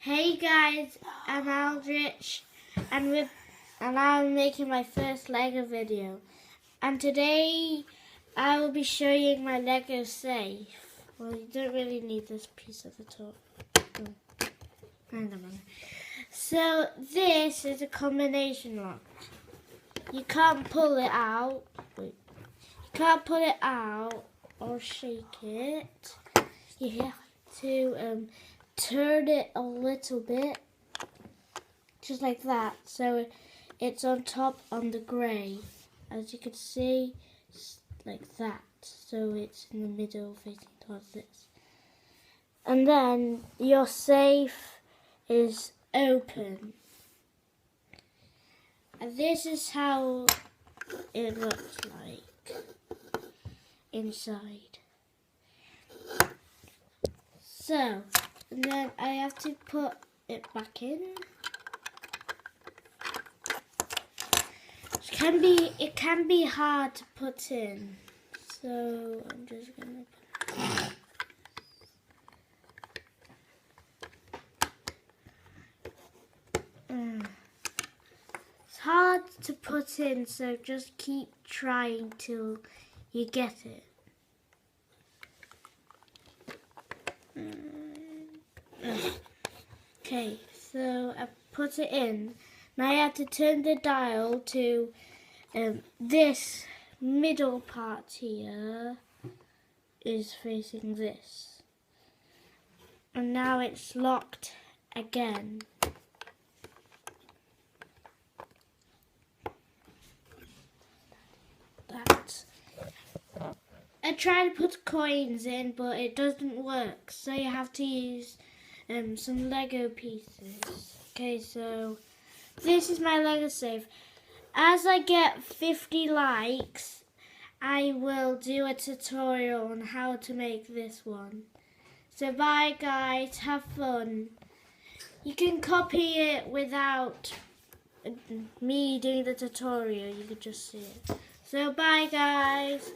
Hey guys, I'm Aldrich and I'm making my first Lego video. And today I will be showing my Lego safe. Well, you don't really need this piece at the top. Hang on. So this is a combination lock. You can't pull it out. You can't pull it out or shake it. You have to turn it a little bit, just like that, so it's on top on the grey. As you can see, it's like that, so it's in the middle facing towards this. And then your safe is open. And this is how it looks like inside. So, and then I have to put it back in. It can be hard to put in, so I'm just gonna put it. It's hard to put in, so just keep trying till you get it. Okay, so I put it in. Now I have to turn the dial to this middle part here is facing this. And now it's locked again. I tried to put coins in, but it doesn't work, so you have to use some Lego pieces. Okay, so this is my Lego safe. As I get 50 likes, I will do a tutorial on how to make this one. So bye guys, have fun. You can copy it without me doing the tutorial, you could just see it. So bye guys.